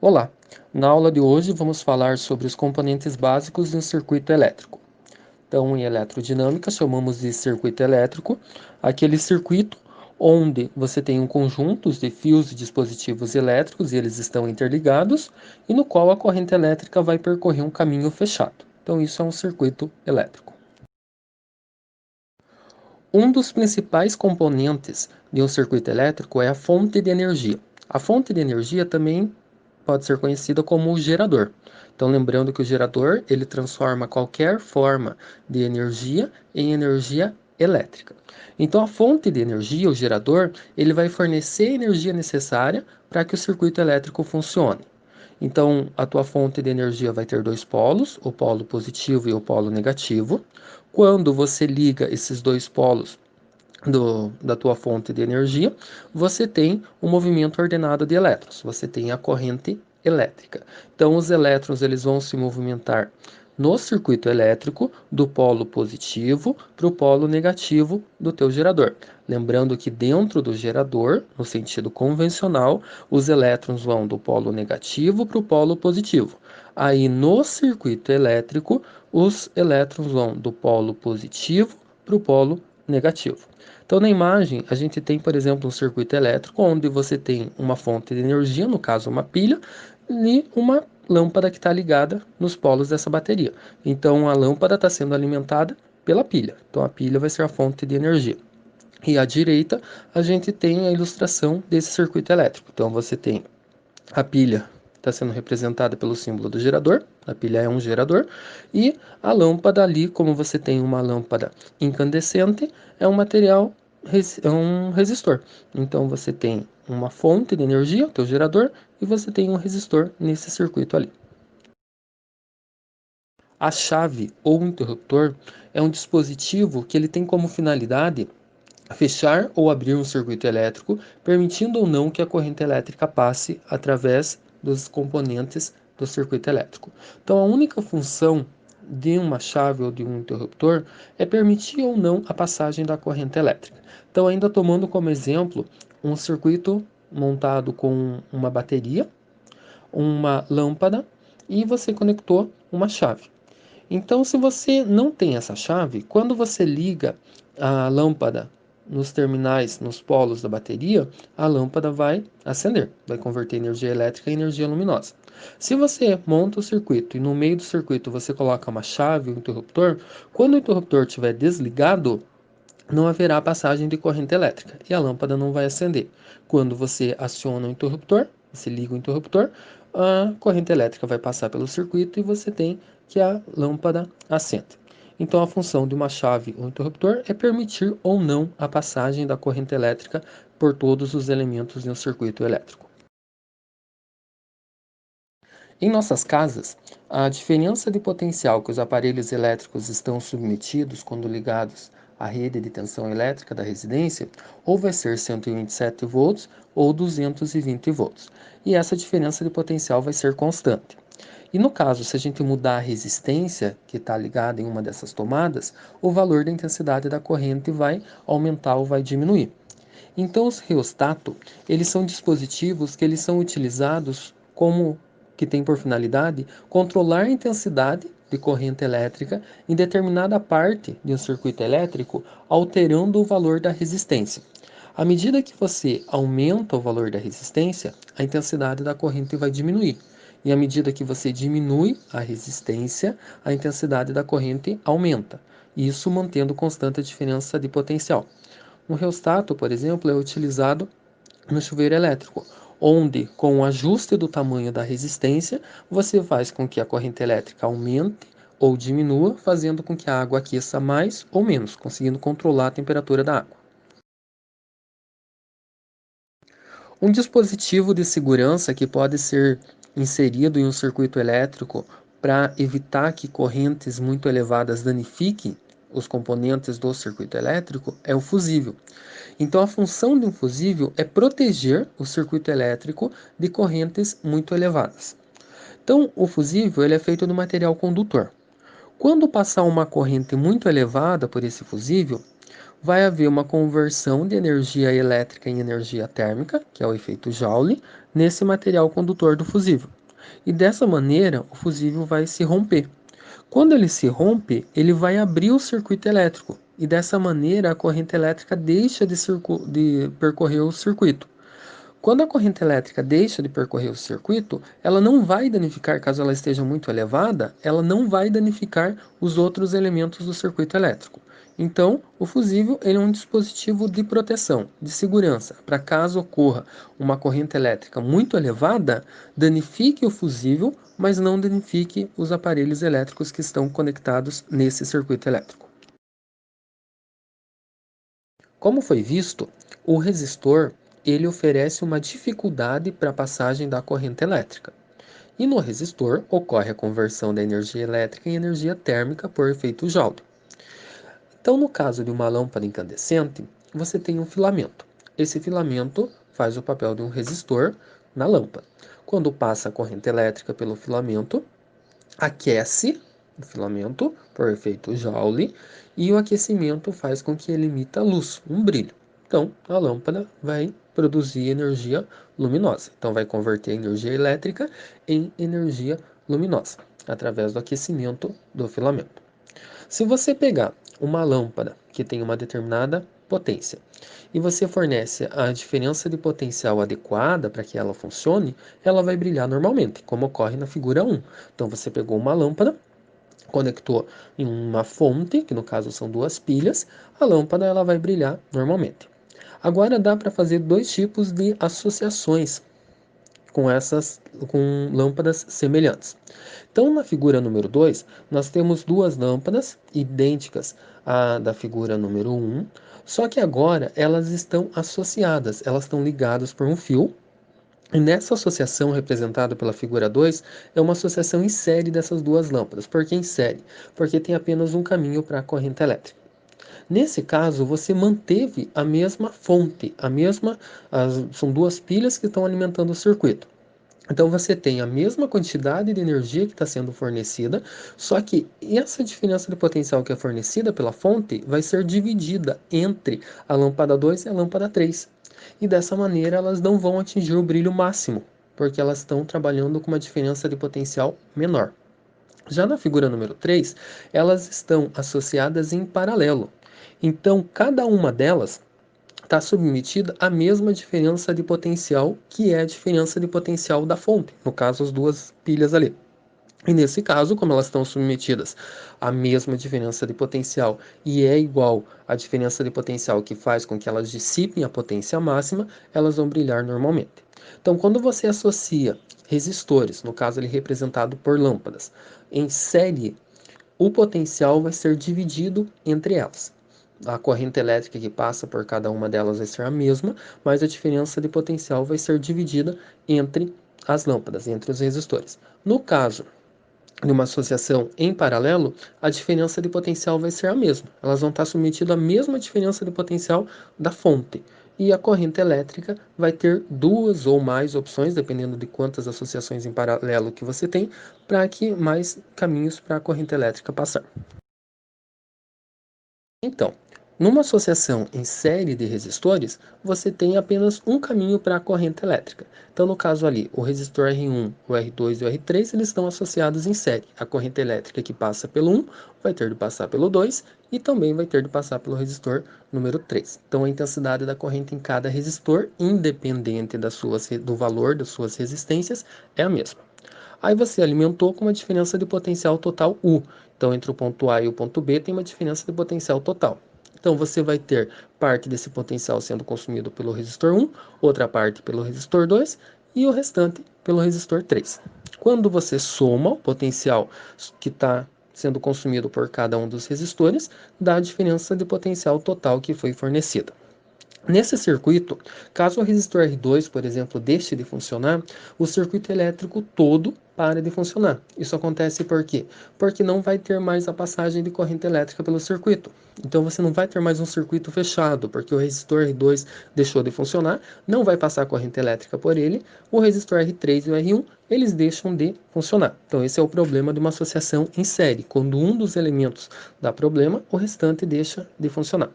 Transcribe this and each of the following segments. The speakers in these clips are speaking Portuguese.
Olá! Na aula de hoje vamos falar sobre os componentes básicos de um circuito elétrico. Então, em eletrodinâmica, chamamos de circuito elétrico aquele circuito onde você tem um conjunto de fios e dispositivos elétricos e eles estão interligados e no qual a corrente elétrica vai percorrer um caminho fechado. Então, isso é um circuito elétrico. Um dos principais componentes de um circuito elétrico é a fonte de energia. A fonte de energia também pode ser conhecida como o gerador. Então, lembrando que o gerador ele transforma qualquer forma de energia em energia elétrica. Então, a fonte de energia, o gerador, ele vai fornecer a energia necessária para que o circuito elétrico funcione. Então, a tua fonte de energia vai ter dois polos, o polo positivo e o polo negativo. Quando você liga esses dois polos da tua fonte de energia, você tem um movimento ordenado de elétrons, você tem a corrente elétrica. Então, os elétrons eles vão se movimentar no circuito elétrico do polo positivo para o polo negativo do teu gerador. Lembrando que dentro do gerador, no sentido convencional, os elétrons vão do polo negativo para o polo positivo. Aí no circuito elétrico, os elétrons vão do polo positivo para o polo negativo. Então, na imagem, a gente tem, por exemplo, um circuito elétrico onde você tem uma fonte de energia, no caso uma pilha, e uma lâmpada que está ligada nos polos dessa bateria. Então, a lâmpada está sendo alimentada pela pilha. Então, a pilha vai ser a fonte de energia. E à direita, a gente tem a ilustração desse circuito elétrico. Então, você tem a pilha está sendo representada pelo símbolo do gerador, a pilha é um gerador, e a lâmpada ali, como você tem uma lâmpada incandescente, é um material, é um resistor. Então você tem uma fonte de energia, o teu gerador, e você tem um resistor nesse circuito ali. A chave ou interruptor é um dispositivo que ele tem como finalidade fechar ou abrir um circuito elétrico, permitindo ou não que a corrente elétrica passe através dos componentes do circuito elétrico. Então, a única função de uma chave ou de um interruptor é permitir ou não a passagem da corrente elétrica. Então, ainda tomando como exemplo um circuito montado com uma bateria, uma lâmpada e você conectou uma chave. Então, se você não tem essa chave, quando você liga a lâmpada nos terminais, nos polos da bateria, a lâmpada vai acender, vai converter energia elétrica em energia luminosa. Se você monta o circuito e no meio do circuito você coloca uma chave, um interruptor, quando o interruptor estiver desligado, não haverá passagem de corrente elétrica e a lâmpada não vai acender. Quando você aciona o interruptor, você liga o interruptor, a corrente elétrica vai passar pelo circuito e você tem que a lâmpada acenda. Então, a função de uma chave ou interruptor é permitir ou não a passagem da corrente elétrica por todos os elementos de um circuito elétrico. Em nossas casas, a diferença de potencial que os aparelhos elétricos estão submetidos quando ligados à rede de tensão elétrica da residência ou vai ser 127 volts ou 220 volts. E essa diferença de potencial vai ser constante. E no caso, se a gente mudar a resistência que está ligada em uma dessas tomadas, o valor da intensidade da corrente vai aumentar ou vai diminuir. Então, os reostato, eles são dispositivos que eles são utilizados como que tem por finalidade controlar a intensidade de corrente elétrica em determinada parte de um circuito elétrico, alterando o valor da resistência. À medida que você aumenta o valor da resistência, a intensidade da corrente vai diminuir. E à medida que você diminui a resistência, a intensidade da corrente aumenta. Isso mantendo constante a diferença de potencial. Um reostato, por exemplo, é utilizado no chuveiro elétrico, onde, com o ajuste do tamanho da resistência, você faz com que a corrente elétrica aumente ou diminua, fazendo com que a água aqueça mais ou menos, conseguindo controlar a temperatura da água. Um dispositivo de segurança que pode ser inserido em um circuito elétrico para evitar que correntes muito elevadas danifiquem os componentes do circuito elétrico é o fusível. Então, a função de um fusível é proteger o circuito elétrico de correntes muito elevadas. Então, o fusível ele é feito de material condutor. Quando passar uma corrente muito elevada por esse fusível, vai haver uma conversão de energia elétrica em energia térmica, que é o efeito Joule, nesse material condutor do fusível. E dessa maneira, o fusível vai se romper. Quando ele se rompe, ele vai abrir o circuito elétrico, e dessa maneira a corrente elétrica deixa de percorrer o circuito. Quando a corrente elétrica deixa de percorrer o circuito, ela não vai danificar, caso ela esteja muito elevada, ela não vai danificar os outros elementos do circuito elétrico. Então, o fusível ele é um dispositivo de proteção, de segurança, para caso ocorra uma corrente elétrica muito elevada, danifique o fusível, mas não danifique os aparelhos elétricos que estão conectados nesse circuito elétrico. Como foi visto, o resistor ele oferece uma dificuldade para a passagem da corrente elétrica. E no resistor ocorre a conversão da energia elétrica em energia térmica por efeito Joule. Então, no caso de uma lâmpada incandescente, você tem um filamento. Esse filamento faz o papel de um resistor na lâmpada. Quando passa a corrente elétrica pelo filamento, aquece o filamento por efeito Joule e o aquecimento faz com que ele emita luz, um brilho. Então, a lâmpada vai produzir energia luminosa. Então, vai converter a energia elétrica em energia luminosa através do aquecimento do filamento. Se você pegar uma lâmpada que tem uma determinada potência e você fornece a diferença de potencial adequada para que ela funcione, ela vai brilhar normalmente, como ocorre na figura 1. Então você pegou uma lâmpada, conectou em uma fonte, que no caso são duas pilhas, a lâmpada ela vai brilhar normalmente. Agora dá para fazer dois tipos de associações com lâmpadas semelhantes. Então, na figura número 2, nós temos duas lâmpadas idênticas à da figura número 1, só que agora elas estão associadas, elas estão ligadas por um fio. E nessa associação representada pela figura 2, é uma associação em série dessas duas lâmpadas. Por que em série? Porque tem apenas um caminho para a corrente elétrica. Nesse caso, você manteve a mesma fonte, são duas pilhas que estão alimentando o circuito. Então você tem a mesma quantidade de energia que está sendo fornecida, só que essa diferença de potencial que é fornecida pela fonte vai ser dividida entre a lâmpada 2 e a lâmpada 3. E dessa maneira elas não vão atingir o brilho máximo, porque elas estão trabalhando com uma diferença de potencial menor. Já na figura número 3, elas estão associadas em paralelo. Então, cada uma delas está submetida à mesma diferença de potencial, que é a diferença de potencial da fonte, no caso, as duas pilhas ali. E nesse caso, como elas estão submetidas à mesma diferença de potencial e é igual à diferença de potencial que faz com que elas dissipem a potência máxima, elas vão brilhar normalmente. Então, quando você associa resistores, no caso ele representado por lâmpadas, em série, o potencial vai ser dividido entre elas. A corrente elétrica que passa por cada uma delas vai ser a mesma, mas a diferença de potencial vai ser dividida entre as lâmpadas, entre os resistores. No caso de uma associação em paralelo, a diferença de potencial vai ser a mesma. Elas vão estar submetidas à mesma diferença de potencial da fonte. E a corrente elétrica vai ter duas ou mais opções, dependendo de quantas associações em paralelo que você tem, para que mais caminhos para a corrente elétrica passar. Então, numa associação em série de resistores, você tem apenas um caminho para a corrente elétrica. Então, no caso ali, o resistor R1, o R2 e o R3, eles estão associados em série. A corrente elétrica que passa pelo 1 vai ter de passar pelo 2 e também vai ter de passar pelo resistor número 3. Então, a intensidade da corrente em cada resistor, independente do valor das suas resistências, é a mesma. Aí você alimentou com uma diferença de potencial total U. Então, entre o ponto A e o ponto B tem uma diferença de potencial total. Então, você vai ter parte desse potencial sendo consumido pelo resistor 1, outra parte pelo resistor 2 e o restante pelo resistor 3. Quando você soma o potencial que está sendo consumido por cada um dos resistores, dá a diferença de potencial total que foi fornecida. Nesse circuito, caso o resistor R2, por exemplo, deixe de funcionar, o circuito elétrico todo para de funcionar. Isso acontece por quê? Porque não vai ter mais a passagem de corrente elétrica pelo circuito. Então você não vai ter mais um circuito fechado, porque o resistor R2 deixou de funcionar, não vai passar corrente elétrica por ele, o resistor R3 e o R1 eles deixam de funcionar. Então esse é o problema de uma associação em série. Quando um dos elementos dá problema, o restante deixa de funcionar.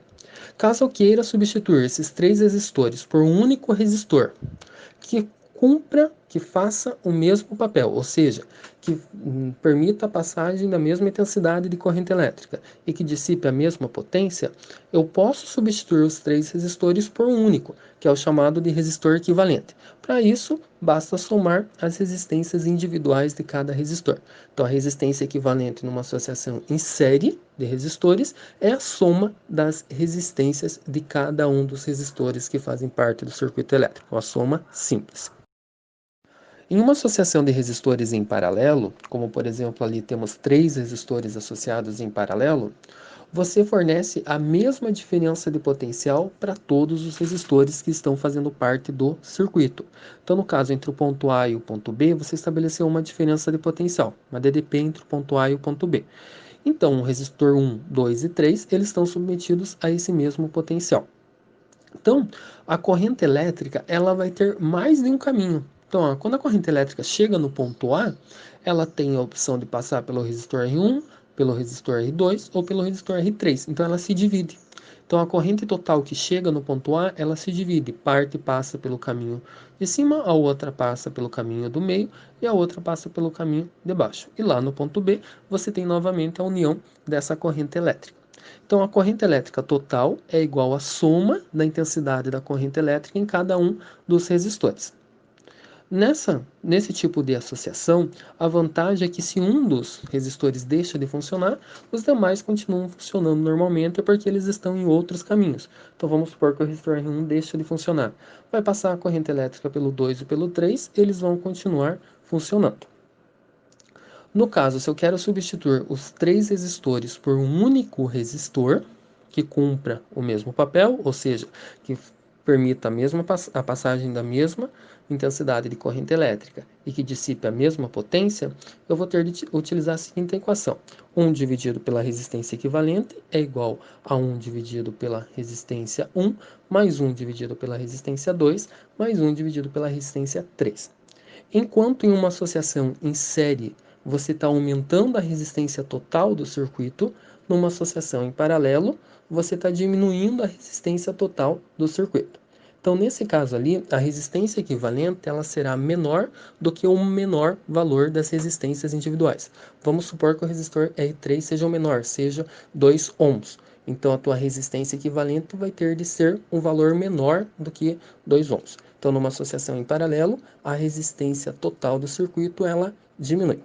Caso eu queira substituir esses três resistores por um único resistor, que cumpra, que faça o mesmo papel, ou seja, que permita a passagem da mesma intensidade de corrente elétrica e que dissipe a mesma potência, eu posso substituir os três resistores por um único, que é o chamado de resistor equivalente. Para isso, basta somar as resistências individuais de cada resistor. Então, a resistência equivalente numa associação em série de resistores é a soma das resistências de cada um dos resistores que fazem parte do circuito elétrico, uma soma simples. Em uma associação de resistores em paralelo, como por exemplo ali temos três resistores associados em paralelo, você fornece a mesma diferença de potencial para todos os resistores que estão fazendo parte do circuito. Então, no caso, entre o ponto A e o ponto B, você estabeleceu uma diferença de potencial, uma DDP entre o ponto A e o ponto B. Então, o resistor 1, 2 e 3, eles estão submetidos a esse mesmo potencial. Então, a corrente elétrica ela vai ter mais de um caminho. Então, ó, quando a corrente elétrica chega no ponto A, ela tem a opção de passar pelo resistor R1, pelo resistor R2 ou pelo resistor R3. Então, ela se divide. Então, a corrente total que chega no ponto A, ela se divide. Parte passa pelo caminho de cima, a outra passa pelo caminho do meio e a outra passa pelo caminho de baixo. E lá no ponto B, você tem novamente a união dessa corrente elétrica. Então, a corrente elétrica total é igual à soma da intensidade da corrente elétrica em cada um dos resistores. Nesse tipo de associação, a vantagem é que se um dos resistores deixa de funcionar, os demais continuam funcionando normalmente porque eles estão em outros caminhos. Então vamos supor que o resistor R1 deixa de funcionar. Vai passar a corrente elétrica pelo 2 e pelo 3, eles vão continuar funcionando. No caso, se eu quero substituir os três resistores por um único resistor que cumpra o mesmo papel, ou seja, que permita a passagem da mesma intensidade de corrente elétrica e que dissipe a mesma potência, eu vou ter de utilizar a seguinte equação: 1 dividido pela resistência equivalente é igual a 1 dividido pela resistência 1, mais 1 dividido pela resistência 2, mais 1 dividido pela resistência 3. Enquanto em uma associação em série você está aumentando a resistência total do circuito, numa associação em paralelo você está diminuindo a resistência total do circuito. Então, nesse caso ali, a resistência equivalente ela será menor do que o menor valor das resistências individuais. Vamos supor que o resistor R3 seja o menor, seja 2 ohms. Então, a tua resistência equivalente vai ter de ser um valor menor do que 2 ohms. Então, numa associação em paralelo, a resistência total do circuito ela diminui.